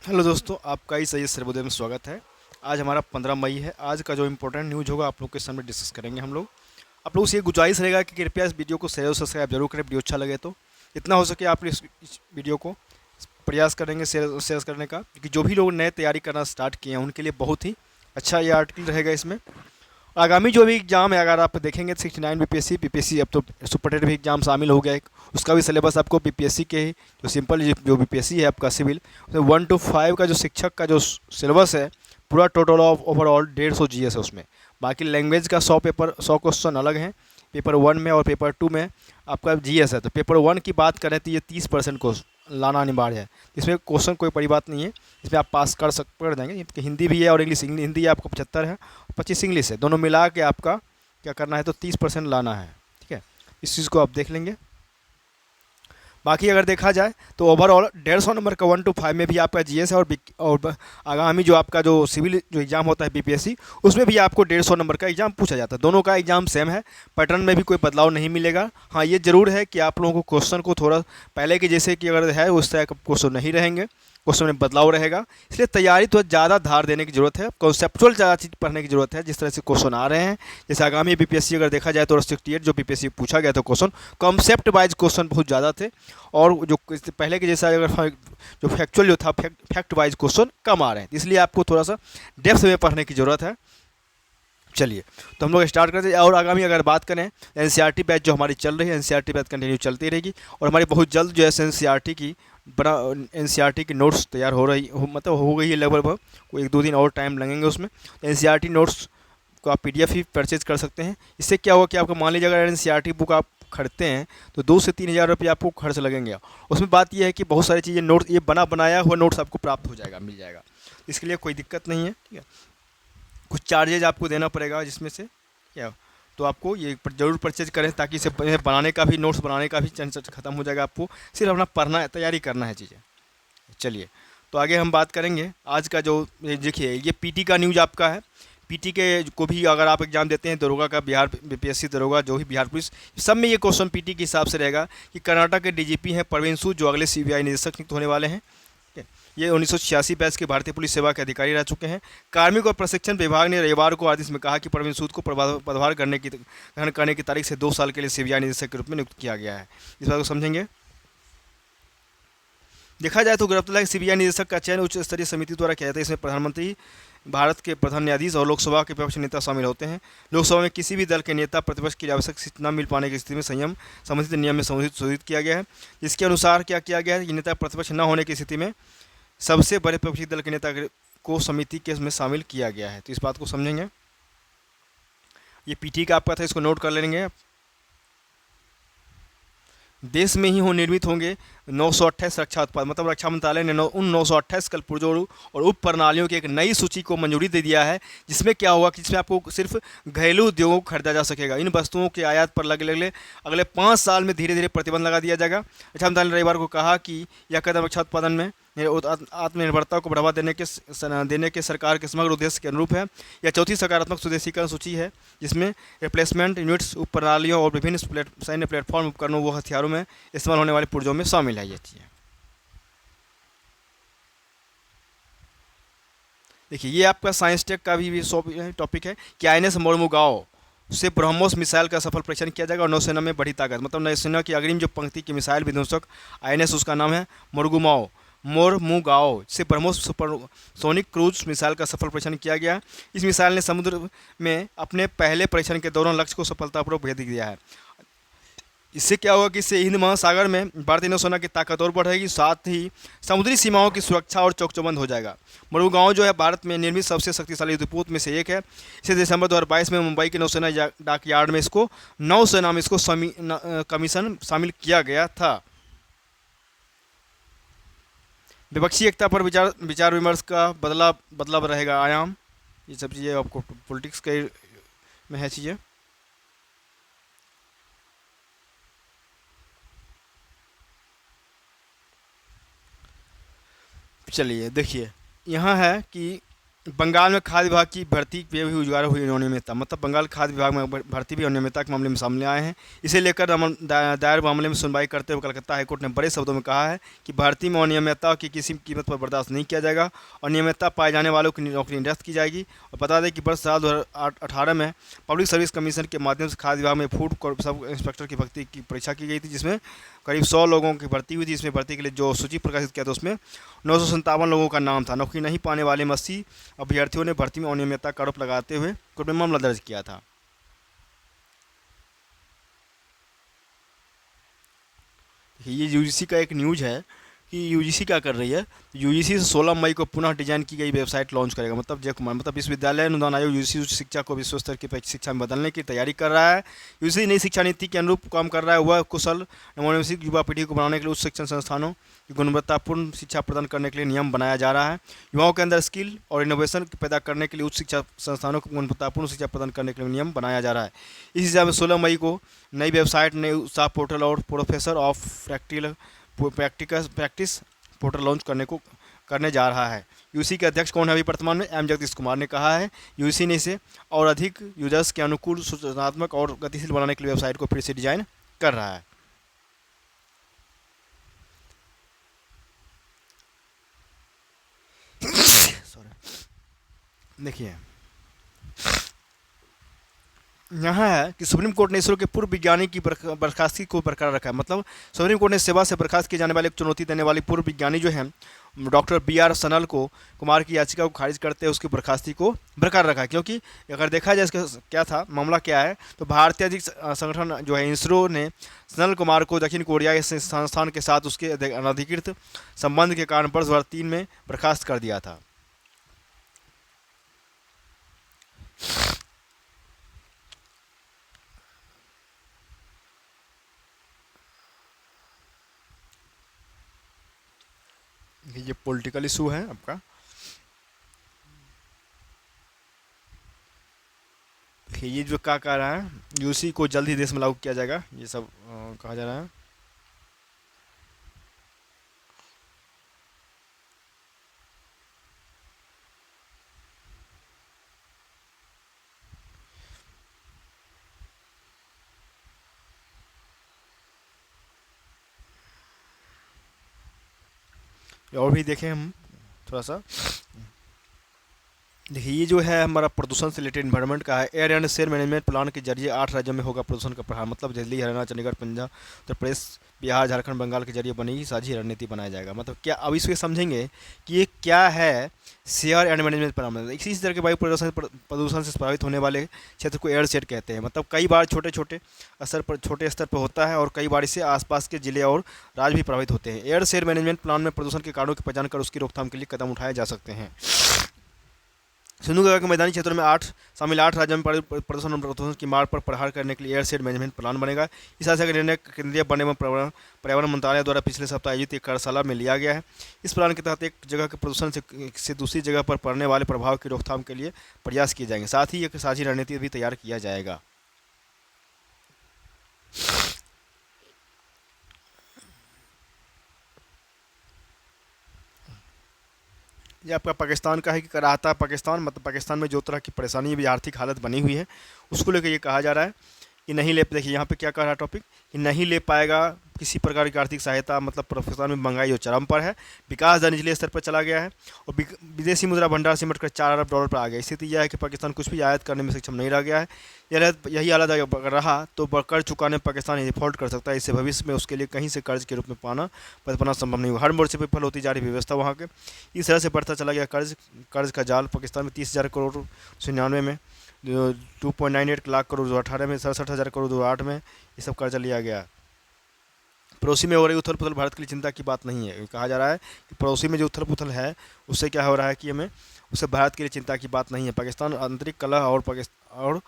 Hello दोस्तों, आपका ही सही सर्वोदय में स्वागत है। आज हमारा 15 मई है। आज का जो इम्पोर्टेंट न्यूज़ होगा आप लोग के सामने डिस्कस करेंगे हम लोग। आप लोगों से ये गुजारिश रहेगा कि कृपया इस वीडियो को शेयर और सब्सक्राइब जरूर करें। वीडियो अच्छा लगे तो जितना हो सके आप इस वीडियो को प्रयास करेंगे शेयर शेयर करने का, क्योंकि जो भी लोग नए तैयारी करना स्टार्ट किए हैं उनके लिए बहुत ही अच्छा ये आर्टिकल रहेगा। इसमें आगामी जो भी एग्जाम है, अगर आप देखेंगे 69 बीपीएससी अब तो सुपरटेट भी एग्जाम शामिल हो गया है। उसका भी सिलेबस आपको बीपीएससी के ही जो सिंपल जो बीपीएससी है आपका सिविल, उसमें 1 to 5 का जो शिक्षक का जो सिलेबस है, पूरा टोटल ऑफ ओवरऑल 150 जीएस है उसमें। बाकी लैंग्वेज का 100 क्वेश्चन अलग हैं पेपर 1 में, और पेपर 2 में आपका जीएस है। तो पेपर 1 की बात करें तो ये 30% को लाना अनिवार्य है। इसमें क्वेश्चन कोई बड़ी बात नहीं है, इसमें आप पास कर देंगे। हिंदी भी है और इंग्लिश, हिंदी आपको 75 है, 25 इंग्लिश है। दोनों मिला के आपका क्या करना है, तो 30% लाना है। ठीक है, इस चीज़ को आप देख लेंगे। बाकी अगर देखा जाए तो ओवरऑल 150 नंबर का 1 to 5 में भी आपका जीएस है, और आगामी जो आपका जो सिविल जो एग्ज़ाम होता है बीपीएससी, उसमें भी आपको 150 नंबर का एग्ज़ाम पूछा जाता है। दोनों का एग्ज़ाम सेम है, पैटर्न में भी कोई बदलाव नहीं मिलेगा। हाँ, ये ज़रूर है कि आप लोगों को क्वेश्चन को थोड़ा पहले के जैसे कि अगर है उस तरह का क्वेश्चन नहीं रहेंगे, क्वेश्चन में बदलाव रहेगा। इसलिए तैयारी तो ज़्यादा धार देने की ज़रूरत है, कॉन्सेप्चुअल ज़्यादा चीज़ पढ़ने की ज़रूरत है। जिस तरह से क्वेश्चन आ रहे हैं, जैसे आगामी बीपीएससी अगर देखा जाए तो 68 जो बीपीएससी पूछा गया था क्वेश्चन, कॉन्सेप्ट वाइज क्वेश्चन बहुत ज़्यादा थे। और जो पहले के जैसा अगर जो फैक्चुअल जो था फैक्ट वाइज क्वेश्चन कम आ रहे हैं, इसलिए आपको थोड़ा सा डेप्थ में पढ़ने की ज़रूरत है। चलिए, तो हम लोग स्टार्ट करते हैं। और आगामी अगर बात करें, एनसीईआरटी बैच जो हमारी चल रही है, एनसीईआरटी बैच कंटिन्यू चलती रहेगी। और हमारी बहुत जल्द जो है एनसीईआरटी की बड़ा एनसीईआरटी की नोट्स तैयार मतलब हो गई है लगभग। कोई 1-2 दिन और टाइम लगेंगे उसमें। तो एनसीईआरटी नोट्स को आप पीडीएफ ही परचेज कर सकते हैं। इससे क्या होगा कि आपको मान लीजिए अगर एनसीईआरटी बुक आप खरीदते हैं तो 2 से 3 हज़ार रुपये आपको खर्च लगेंगे। उसमें बात यह है कि बहुत सारी चीज़ें नोट्स, ये बना बनाया हुआ नोट्स आपको प्राप्त हो जाएगा, मिल जाएगा। इसके लिए कोई दिक्कत नहीं है। ठीक है, कुछ चार्जेज आपको देना पड़ेगा जिसमें से क्या, तो आपको ये ज़रूर परचेज करें, ताकि इसे बनाने का भी, नोट्स बनाने का भी झंझट खत्म हो जाएगा। आपको सिर्फ अपना पढ़ना है, तैयारी करना है चीज़ें। चलिए, तो आगे हम बात करेंगे आज का जो देखिए ये पीटी का न्यूज़ आपका है। पीटी के को भी अगर आप एग्जाम देते हैं, दरोगा का, बिहार बीपीएससी दरोगा, जो भी बिहार पुलिस, सब में ये क्वेश्चन पीटी के हिसाब से रहेगा कि कर्नाटक के डीजीपी हैं प्रवीण सूद, जो अगले सीबीआई निदेशक नियुक्त होने वाले हैं। ठीक है, ये 1986 बैच के भारतीय पुलिस सेवा के अधिकारी रह चुके हैं। कार्मिक और प्रशिक्षण विभाग ने रविवार को आदेश में कहा कि प्रवीण सूद को पदभार ग्रहण करने की तारीख से 2 साल के लिए सीबीआई निदेशक के रूप में नियुक्त किया गया है। इस बात को समझेंगे। देखा जाए तो गिरफ्तार सीबीआई निदेशक का चयन उच्च स्तरीय समिति द्वारा किया जाता है। इसमें प्रधानमंत्री, भारत के प्रधान न्यायाधीश और लोकसभा के विपक्ष नेता शामिल होते हैं। लोकसभा में किसी भी दल के नेता प्रतिपक्ष की आवश्यक सीट न मिल पाने की स्थिति में संयम संबंधित नियम में संशोधित किया गया है, जिसके अनुसार क्या किया गया है कि नेता प्रतिपक्ष न होने की स्थिति में सबसे बड़े विपक्षी दल के नेता को समिति के में शामिल किया गया है। तो इस बात को समझेंगे। ये पीटी का आपका था, इसको नोट कर लेंगे। देश में ही निर्मित होंगे 928 रक्षा उत्पाद, मतलब रक्षा मंत्रालय ने उन 928 कलपुर्जों और उप प्रणालियों की एक नई सूची को मंजूरी दे दिया है, जिसमें क्या होगा कि जिसमें आपको सिर्फ घरेलू उद्योगों को खरीदा जा सकेगा। इन वस्तुओं के आयात पर अगले 5 साल में धीरे धीरे प्रतिबंध लगा दिया जाएगा। रक्षा मंत्रालय ने रविवार को कहा कि यह कदम रक्षा उत्पादन में आत्मनिर्भरता को बढ़ावा देने के सरकार के समग्र उद्देश्य के अनुरूप है। यह चौथी सकारात्मक स्वदेशीकरण सूची है, जिसमें रिप्लेसमेंट यूनिट्स, उप प्रणालियों और विभिन्न सैन्य प्लेटफॉर्म उपकरणों व हथियारों में इस्तेमाल होने वाले पुर्जों में शामिल है। ये चीज़ें देखिए, ये आपका साइंस टेक का भी टॉपिक है कि आईएनएस मोरमुगाओ से ब्रह्मोस मिसाइल का सफल परीक्षण किया जाएगा और नौसेना में बढ़ी ताकत, मतलब नौसेना की अग्रिम जो पंक्ति की मिसाइल विध्वंसक आईएनएस, उसका नाम है मोरमुगाओ से ब्रह्मोस सुपरसोनिक क्रूज मिसाइल का सफल परीक्षण किया गया। इस मिसाइल ने समुद्र में अपने पहले परीक्षण के दौरान लक्ष्य को सफलतापूर्वक भेद दिया है। इससे क्या होगा कि इससे हिंद महासागर में भारतीय नौसेना की ताकत और बढ़ेगी, साथ ही समुद्री सीमाओं की सुरक्षा और चौकचौबंद हो जाएगा। मुरुगांव जो है भारत में निर्मित सबसे शक्तिशाली युद्धपोत में से एक है। इसे दिसंबर 2022 में मुंबई के नौसेना डॉकयार्ड में इसको नौसेना में इसको कमीशन शामिल किया गया था। विपक्षी एकता पर विचार विमर्श का बदला रहेगा आयाम। ये सब चीज़ें आपको पॉलिटिक्स के में है चीज़ें। चलिए देखिए, यहाँ है कि बंगाल में खाद्य विभाग की भर्ती में भी उजागर हुई अनियमितता, मतलब बंगाल खाद्य विभाग में भर्ती भी अनियमितता के मामले में सामने आए हैं। इसे लेकर दायर मामले में सुनवाई करते हुए कलकत्ता हाईकोर्ट ने बड़े शब्दों में कहा है कि भर्ती में अनियमितता की किसी कीमत पर बर्दाश्त नहीं किया जाएगा। अनियमितता पाए जाने वालों की नौकरी निरस्त की जाएगी। और बता दें कि वर्ष 2018 में पब्लिक सर्विस कमीशन के माध्यम से खाद्य विभाग में फूड सब इंस्पेक्टर की भर्ती की परीक्षा की गई थी, जिसमें करीब 100 लोगों की भर्ती हुई थी। इसमें भर्ती के लिए जो सूची प्रकाशित किया था उसमें 957 लोगों का नाम था। नौकरी नहीं पाने वाले 80 अभ्यर्थियों ने भर्ती में अनियमितता का आरोप लगाते हुए कोर्ट में मामला दर्ज किया था। ये यूजीसी का एक न्यूज़ है कि यूजीसी क्या कर रही है। यूजीसी से 16 मई को पुनः डिजाइन की गई वेबसाइट लॉन्च करेगा। मतलब जय कुमार, मतलब विश्वविद्यालय अनुदान आयोग यूजीसी उच्च शिक्षा को विश्व स्तर की शिक्षा में बदलने की तैयारी कर रहा है। यूजीसी नई शिक्षा नीति के अनुरूप काम कर रहा है। वह कुशल नवोन्मेषित युवा पीढ़ी को बनाने के लिए उच्च शिक्षण संस्थानों की गुणवत्तापूर्ण शिक्षा प्रदान करने के लिए नियम बनाया जा रहा है। युवाओं के अंदर स्किल और इनोवेशन पैदा करने के लिए उच्च शिक्षा संस्थानों को गुणवत्तापूर्ण शिक्षा प्रदान करने के लिए नियम बनाया जा रहा है। इस हिसाब में 16 मई को नई वेबसाइट, नई उत्साह पोर्टल और professor of practice portal launch करने जा रहा है। यूसी के अध्यक्ष कौन है अभी वर्तमान में? एम जगदीश कुमार ने कहा है। यूसी ने इसे और अधिक यूजर्स के अनुकूल, सूचनात्मक और गतिशील बनाने के लिए वेबसाइट को फिर से डिजाइन कर रहा है। देखिए यहाँ है कि सुप्रीम कोर्ट ने इसरो के पूर्व विज्ञानी की बर्खास्ती को बरकरार रखा है। मतलब सुप्रीम कोर्ट ने सेवा से बर्खास्त किए जाने वाले एक चुनौती देने वाली पूर्व विज्ञानी जो है डॉक्टर BR सनल को कुमार की याचिका को खारिज करते हुए उसकी बर्खास्ती को बरकरार रखा है। क्योंकि अगर देखा जाए इसका क्या था, मामला क्या है, तो भारतीय अंतरिक्ष संगठन जो है इसरो ने सनल कुमार को दक्षिण कोरिया के संस्थान के साथ उसके अनधिकृत संबंध के कारण वर्ष 2003 में बर्खास्त कर दिया था। ये पॉलिटिकल इशू है आपका। ये जो क्या कह रहा है, यूसी को जल्द ही देश में लागू किया जाएगा, ये सब कहा जा रहा है। और भी देखें हम थोड़ा सा। देखिए ये जो है हमारा प्रदूषण से रिलेटेड इन्वायरमेंट का है। Air and share management plan के जरिए 8 राज्यों में होगा प्रदूषण का प्रभाव। मतलब दिल्ली, हरियाणा, चंडीगढ़, पंजाब, उत्तर प्रदेश, बिहार, झारखंड, बंगाल के जरिए बनेगी साझी रणनीति बनाया जाएगा। मतलब क्या अब इसको समझेंगे कि ये क्या है शेयर एंड मैनेजमेंट प्लान। मतलब इसी तरह के वायु प्रदूषण से प्रभावित होने वाले क्षेत्र को एयर शेड कहते हैं। मतलब कई बार छोटे स्तर पर होता है और कई बार इससे आसपास के जिले और राज्य भी प्रभावित होते हैं। एयर शेड मैनेजमेंट प्लान में प्रदूषण के कारणों की पहचान कर उसकी रोकथाम के लिए कदम उठाए जा सकते हैं। सिंधु घाटी के मैदानी क्षेत्रों में शामिल 8 राज्यों में प्रदूषण की मार पर प्रहार करने के लिए एयर शेड मैनेजमेंट प्लान बनेगा। इस आशय का निर्णय केंद्रीय वन एवं पर्यावरण मंत्रालय द्वारा पिछले सप्ताह आयोजित एक कार्यशाला में लिया गया है। इस प्लान के तहत एक जगह के प्रदूषण से दूसरी जगह पर पड़ने वाले प्रभाव की रोकथाम के लिए प्रयास किए जाएंगे। साथ ही एक साझी रणनीति भी तैयार किया जाएगा। ये आपका पाकिस्तान का है कि कराहता पाकिस्तान, मतलब पाकिस्तान में जो तरह की परेशानी भी आर्थिक हालत बनी हुई है उसको लेकर ये कहा जा रहा है कि नहीं ले, देखिए यहाँ पे क्या कह रहा है टॉपिक, कि नहीं ले पाएगा किसी प्रकार की आर्थिक सहायता। मतलब पाकिस्तान में महंगाई जो चरम पर है, विकास दर निचले स्तर पर चला गया है और विदेशी मुद्रा भंडार सिमट कर $4 अरब पर आ गया। स्थिति यह है कि पाकिस्तान कुछ भी आयात करने में सक्षम नहीं रह गया है। यही हालत अगर रहा तो कर्ज चुकाने में पाकिस्तान डिफॉल्ट कर सकता है। इससे भविष्य में उसके लिए कहीं से कर्ज के रूप में पाना संभव नहीं होगा। हर मोर्चे पर विफल होती जा रही व्यवस्था वहाँ के, इस तरह से बढ़ता चला गया कर्ज का जाल। पाकिस्तान में 30,000 करोड़ 1999 में, 2.98 लाख करोड़ 2018 में, 67,000 करोड़ 2008 में ये सब कर्जा लिया गया। पड़ोसी में हो रही उथल पुथल भारत के लिए चिंता की बात नहीं है। कहा जा रहा है कि पड़ोसी में जो उथल पुथल है उससे क्या हो रहा है कि हमें उससे भारत के लिए चिंता की बात नहीं है। पाकिस्तान आंतरिक कलह और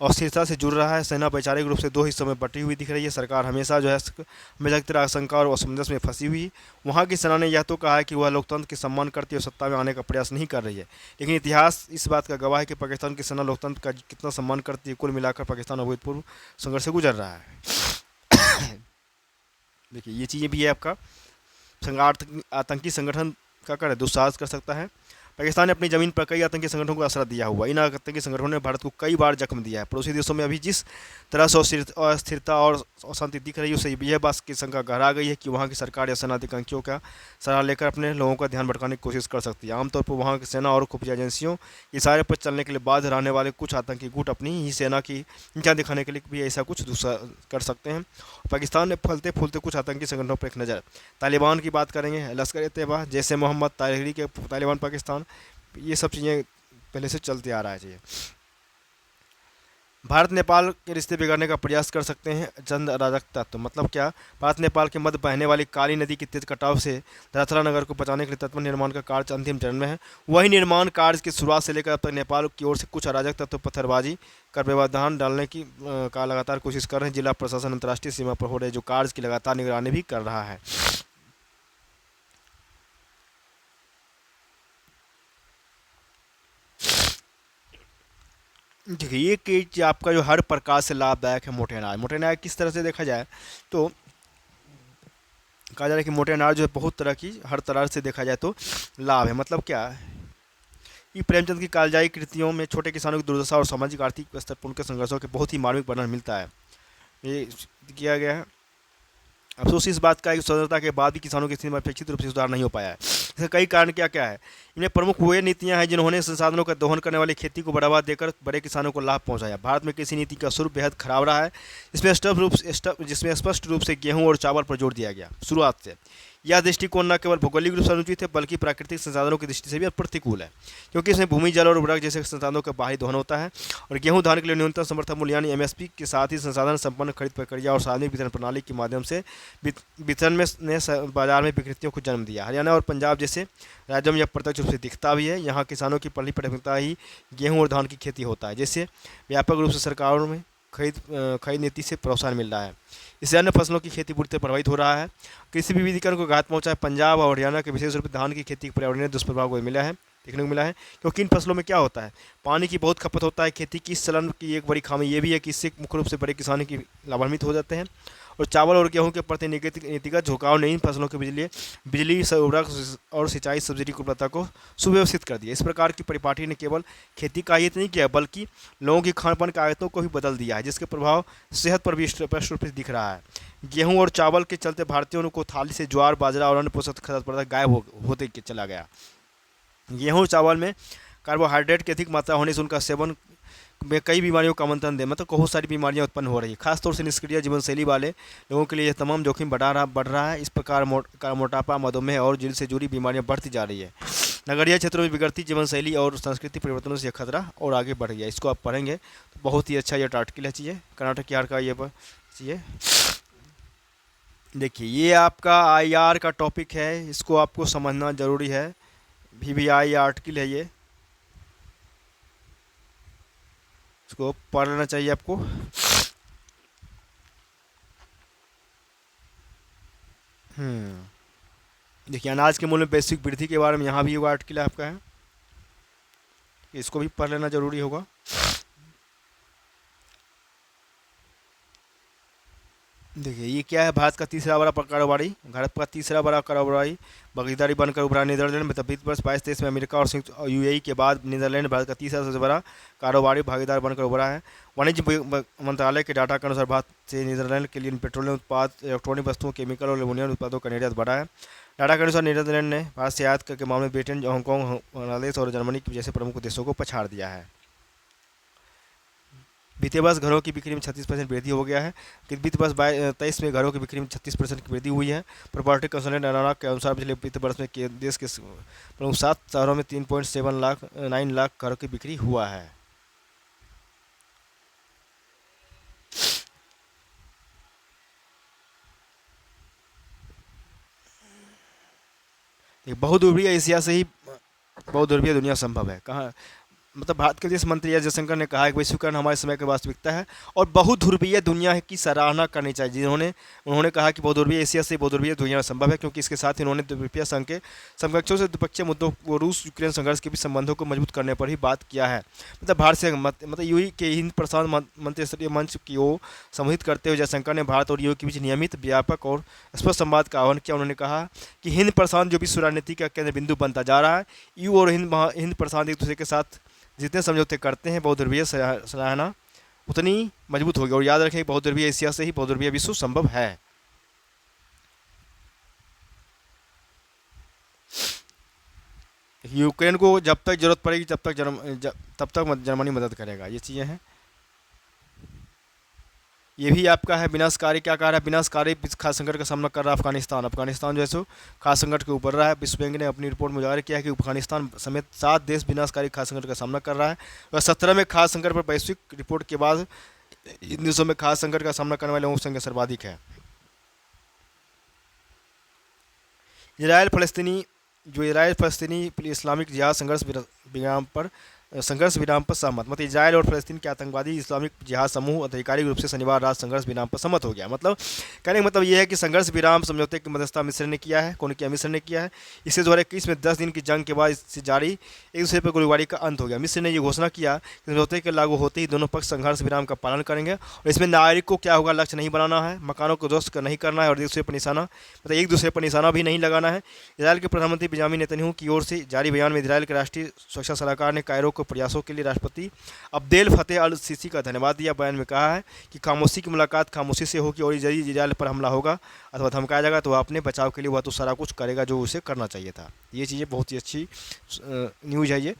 अस्थिरता से जुड़ रहा है। सेना वैचारिक रूप से 2 हिस्सों में बटी हुई दिख रही है। सरकार हमेशा की तरह आशंका और असमंजस में फंसी हुई। वहाँ की सेना ने यह तो कहा है कि वह लोकतंत्र के सम्मान करती है और सत्ता में आने का प्रयास नहीं कर रही है, लेकिन इतिहास इस बात का गवाह है कि पाकिस्तान की सेना लोकतंत्र का कितना सम्मान करती है। कुल मिलाकर पाकिस्तान अभूतपूर्व संघर्ष से गुजर रहा है। देखिए ये चीज़ें भी है आपका। आतंकी संगठन क्या करे, दुस्साहस कर सकता है। पाकिस्तान ने अपनी ज़मीन पर कई आतंकी संगठनों को आसरा दिया हुआ। इन आतंकी संगठनों ने भारत को कई बार जख्म दिया है। पड़ोसी देशों में अभी जिस तरह से अस्थिरता और अशांति दिख रही है, उससे यह बात की शंका गहरा गई है कि वहाँ की सरकार या सेना आतंकियों का सहारा लेकर अपने लोगों का ध्यान भटकाने की कोशिश कर सकती है। आमतौर पर वहाँ की सेना और खुफिया एजेंसियों के इशारे पर चलने के लिए बाध्य रहने वाले कुछ आतंकी गुट अपनी ही सेना की नीचा दिखाने के लिए भी ऐसा कुछ दूसरा कर सकते हैं। पाकिस्तान में फलते फूलते कुछ आतंकी संगठनों पर एक नज़र। तालिबान की बात करेंगे, लश्कर तैयबा, जैसे मोहम्मद, तहरीक तालिबान पाकिस्तान, ये सब चीज़ें पहले से चलते आ रहा है। चीज़ें भारत नेपाल के रिश्ते बिगाड़ने का प्रयास कर सकते हैं चंद अराजक तत्व। मतलब क्या? भारत नेपाल के मध्य बहने वाली काली नदी की तेज कटाव से धरातला नगर को बचाने के लिए तत्व निर्माण का कार्य अंतिम चरण में है। वही निर्माण कार्य की शुरुआत से लेकर अब तक नेपाल की ओर से कुछ अराजक तत्व पत्थरबाजी कर व्यवधान डालने की का लगातार कोशिश कर रहे हैं। जिला प्रशासन अंतर्राष्ट्रीय सीमा पर हो रहे जो कार्य की लगातार निगरानी भी कर रहा है। देखिए, ये कि आपका जो हर प्रकार से लाभदायक है मोटे अनाज। मोटे अनाज किस तरह से देखा जाए तो कहा जा रहा है कि मोटे अनाज जो है बहुत तरह की, हर तरह से देखा जाए तो लाभ है। मतलब क्या है? ये प्रेमचंद की कालजाई कृतियों में छोटे किसानों की दुर्दशा और सामाजिक आर्थिक स्तर पर उनके संघर्षों के बहुत ही मार्मिक वर्णन मिलता है। ये किया गया है। अफसोस इस बात का है कि स्वतंत्रता के बाद भी किसानों की स्थिति में अपेक्षित रूप से सुधार नहीं हो पाया है। इसके कई कारण क्या क्या है? इनमें प्रमुख वे नीतियां हैं जिन्होंने संसाधनों का दोहन करने वाली खेती को बढ़ावा देकर बड़े किसानों को लाभ पहुंचाया। भारत में कृषि नीति का स्वरूप बेहद खराब रहा है। जिसमें स्पष्ट रूप से गेहूं और चावल पर जोर दिया गया। शुरुआत से यह दृष्टिकोण न केवल भौगोलिक रूप से अनुचित है बल्कि प्राकृतिक संसाधनों की दृष्टि से भी प्रतिकूल है, क्योंकि इसमें भूमि, जल और उर्वरक जैसे संसाधनों का बाहरी दोहन होता है। और गेहूं धान के लिए न्यूनतम समर्थन मूल्य यानी एमएसपी के साथ ही संसाधन संपन्न खरीद प्रक्रिया और सार्वजनिक वितरण प्रणाली के माध्यम से वितरण में ने बाजार में विकृतियों को जन्म दिया। हरियाणा और पंजाब जैसे राज्यों में यह प्रत्यक्ष रूप से दिखता भी है। यहाँ किसानों की पहली प्राथमिकता ही गेहूँ और धान की खेती होता है, जिससे व्यापक रूप से सरकारों में खरीद नीति से प्रोत्साहन मिल रहा है। इससे अन्य फसलों की खेती पूरी तरह प्रभावित हो रहा है। कृषि विविधीकरण को घात पहुंचा है। पंजाब और हरियाणा के विशेष रूप से धान की खेती के पर्यावरणीय दुष्प्रभाव को मिला है, देखने को मिला है, क्योंकि इन फसलों में क्या होता है, पानी की बहुत खपत होता है। खेती की इस चलन की एक बड़ी खामी ये भी है कि इससे मुख्य रूप से बड़े किसानों की लाभान्वित हो जाते हैं। और चावल और गेहूं के प्रति नीतिगत झुकाव ने इन फसलों के बिजली उर्वरक और सिंचाई सब्सिडी की उपलब्धता को सुव्यवस्थित कर दिया। इस प्रकार की परिपाटी ने केवल खेती का आयत नहीं किया बल्कि लोगों की खान पान की आयतों को भी बदल दिया है, जिसके प्रभाव सेहत पर भी स्पष्ट रूप से दिख रहा है। गेहूं और चावल के चलते भारतीयों को थाली से ज्वार, बाजरा और अन्य पोषक पदार्थ गायब होते चला गया। गेहूँ चावल में कार्बोहाइड्रेट की अधिक मात्रा होने से उनका सेवन में कई बीमारियों का आमंत्रण दे, मतलब बहुत सारी बीमारियां उत्पन्न हो रही है। खासतौर से निष्क्रिय जीवन शैली वाले लोगों के लिए यह तमाम जोखिम बढ़ रहा है। इस प्रकार मोटापा, मधुमेह और दिल से जुड़ी बीमारियां बढ़ती जा रही है। नगरीय क्षेत्रों में बिगड़ती जीवन शैली और सांस्कृतिक परिवर्तनों से यह खतरा और आगे बढ़ गया। इसको आप पढ़ेंगे तो बहुत ही अच्छा ये आर्टिकल है। चाहिए कर्नाटक यार का ये चाहिए। देखिए, ये आपका IR का टॉपिक है, इसको आपको समझना जरूरी है। VVI आर्टिकल है, ये इसको पढ़ लेना चाहिए आपको। देखिए, अनाज के मूल्य में वैश्विक वृद्धि के बारे में यहाँ भी वो आर्टिकल आपका है, इसको भी पढ़ लेना जरूरी होगा। देखिए, ये क्या है? भारत का तीसरा बड़ा कारोबारी भागीदारी बनकर उभरा नीदरलैंड में 2022-23 में अमेरिका और संयुक्त UAE के बाद नीदरलैंड भारत का तीसरा सबसे बड़ा कारोबारी भागीदार बनकर उभरा है। वाणिज्य मंत्रालय के डाटा के अनुसार भारत से नीदरलैंड के लिए पेट्रोलियम उत्पाद, इलेक्ट्रॉनिक वस्तुओं, केमिकल और एल्युमिनियम उत्पादों का निर्यात बढ़ा है। डाटा के अनुसार नीदरलैंड ने भारत से आयात के मामले में ब्रिटेन, हांगकॉन्ग, बांग्लादेश और जर्मनी जैसे प्रमुख देशों को पछाड़ दिया है। बीते वर्ष घरों की बिक्री में 36% वृद्धि हो गया है। वित्त वर्ष 23 में घरों की बिक्री में 36% की वृद्धि हुई है। प्रॉपर्टी कंसल्टेंट अनानाक के अनुसार पिछले वित्त वर्ष में देश के प्रमुख 7 शहरों में 3.9 लाख घरों की बिक्री हुआ है। बहुध्रुवीय एशिया से ही बहुध्रुवीय दुनिया संभव है। कहाँ? मतलब भारत के विदेश मंत्री एस जयशंकर ने कहा है कि वैश्वीकरण हमारे समय की वास्तविकता है और बहुध्रुवीय दुनिया की सराहना करनी चाहिए। उन्होंने कहा कि बहुध्रुवीय एशिया से बहुध्रुवीय दुनिया संभव है, क्योंकि इसके साथ ही उन्होंने द्वीपीय संघ के समकक्षों से द्विपक्षीय मुद्दों को रूस यूक्रेन संघर्ष के भी संबंधों को मजबूत करने पर ही बात किया है। मतलब भारत से मतलब यूई के हिंद प्रशांत मंत्रिस्तरीय मंच की ओर संबोधित करते हुए जयशंकर ने भारत और यूई के बीच नियमित, व्यापक और स्पष्ट संवाद का आह्वान किया। उन्होंने कहा कि हिंद प्रशांत जो विश्व राजनीति का केंद्र बिंदु बनता जा रहा है, यू और हिंद प्रशांत एक दूसरे के साथ जितने समझौते करते हैं बहुध्रुवीय सराहना उतनी मजबूत होगी। और याद रखें बहुध्रुवीय एशिया से ही बहुध्रुवीय विश्व संभव है। यूक्रेन को जब तक जरूरत पड़ेगी तब तक जर्मनी मदद करेगा, ये चीज़ें हैं। ये भी आपका है विनाशकारी, क्या कह रहा है, विनाशकारी खाद्य संकट का सामना कर रहा है अफगानिस्तान जो है सो खाद्य संकट के ऊपर रहा है। विश्व बैंक ने अपनी रिपोर्ट में उजागर किया है कि अफगानिस्तान समेत 7 देश विनाशकारी खाद्य संकट का सामना कर रहा है। और 17 में खाद्य संकट पर वैश्विक रिपोर्ट के बाद इन देशों में खाद्य संकट का सामना करने वाले लोगों की संख्या सर्वाधिक है। इसराइल फलस्तीनी इस्लामिक जिहाद संघर्ष विराम पर सहमत। मतलब इजराइल और फलस्तीन के आतंकवादी इस्लामिक जिहाद समूह आधिकारिक रूप से शनिवार रात संघर्ष विराम पर सहमत हो गया। मतलब कहने का मतलब ये है कि संघर्ष विराम समझौते की मध्यस्थता मिस्र ने किया है। मिस्र ने किया है। इससे 2021 में 10 दिन की जंग के बाद इससे जारी एक दूसरे पर गोलीबारी का अंत हो गया। मिस्र ने यह घोषणा किया कि समझौते के लागू होते ही दोनों पक्ष संघर्ष विराम का पालन करेंगे और इसमें नागरिक को क्या होगा, लक्ष्य नहीं बनाना है, मकानों को ध्वस्त नहीं करना है और एक दूसरे पर निशाना भी नहीं लगाना है। इसराइल के प्रधानमंत्री बेंजामिन नेतन्याहू की ओर से जारी बयान में इसराइल के राष्ट्रीय सुरक्षा सलाहकार ने कायरो के प्रयासों के लिए राष्ट्रपति अब्देल फतेह अल सीसी का धन्यवाद दिया। बयान में कहा है कि खामोशी की मुलाकात खामोशी से होगी और यदि इजराइल पर हमला होगा अथवा धमकाया जाएगा तो वह अपने बचाव के लिए वह तो सारा कुछ करेगा जो उसे करना चाहिए था। ये चीज़ें बहुत ही अच्छी न्यूज़ है। ये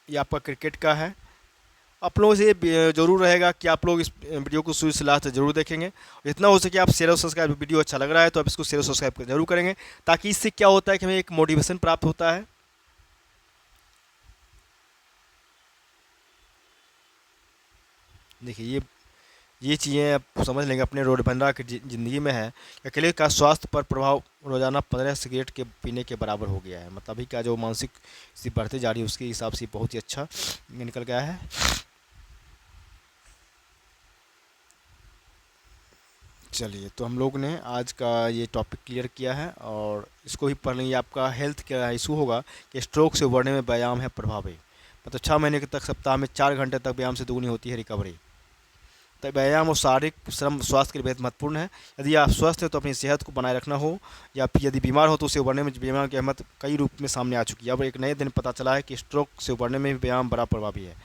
आपका क्रिकेट का है। आप लोगों से जरूर रहेगा कि आप लोग इस वीडियो को शुरू से लास्ट तक जरूर देखेंगे। जितना हो सके आप शेयर और सब्सक्राइब, वीडियो अच्छा लग रहा है तो आप इसको शेयर और सब्सक्राइब जरूर करेंगे, ताकि इससे क्या होता है कि हमें एक मोटिवेशन प्राप्त होता है। देखिए ये चीज़ें आप समझ लेंगे अपने रोज़मर्रा की ज़िंदगी में है। अकेले का स्वास्थ्य पर प्रभाव रोज़ाना 15 सिगरेट के पीने के बराबर हो गया है। मतलब अभी का जो मानसिक स्थिति बढ़ते जा रही है उसके हिसाब से बहुत ही अच्छा निकल गया है। चलिए, तो हम लोग ने आज का ये टॉपिक क्लियर किया है और इसको ही पढ़ लेंगे। आपका हेल्थ का इशू होगा कि स्ट्रोक से उबरने में व्यायाम है प्रभावी। मतलब 6 महीने तक सप्ताह में 4 घंटे तक व्यायाम से दोगुनी होती है रिकवरी। तो व्यायाम और शारीरिक श्रम स्वास्थ्य के लिए बेहद महत्वपूर्ण है। यदि आप स्वस्थ हैं तो अपनी सेहत को बनाए रखना हो, या फिर यदि बीमार हो तो उसे उबरने में व्यायाम की अहमियत कई रूप में सामने आ चुकी है। अब एक नए दिन पता चला है कि स्ट्रोक से उबरने में भी व्यायाम बड़ा प्रभावी है।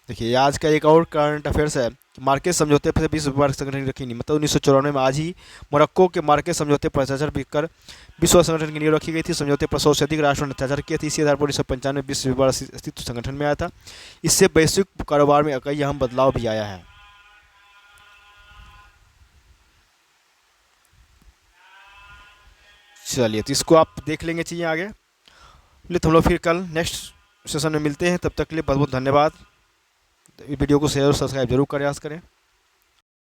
देखिए आज का एक और करंट अफेयर्स है कि मार्केट समझौते पर विश्व व्यापार संगठन की रखी नींव। मतलब 1994 में आज ही मोरक्को के मार्केट समझौते पर हस्ताक्षर कर विश्व संगठन की नींव रखी गई थी। समझौते पर 100 से अधिक राष्ट्रों ने हस्ताक्षर किए थे। इसी आधार पर 1995 में विश्व व्यापार अस्तित्व संगठन में आया था। इससे वैश्विक कारोबार में कई अहम बदलाव भी आया है। चलिए, तो इसको आप देख लेंगे चीज़ें आगे। तो हम लोग फिर कल नेक्स्ट सेशन में मिलते हैं। तब तक के लिए बहुत बहुत धन्यवाद। वीडियो को शेयर और सब्सक्राइब जरूर करें, करें।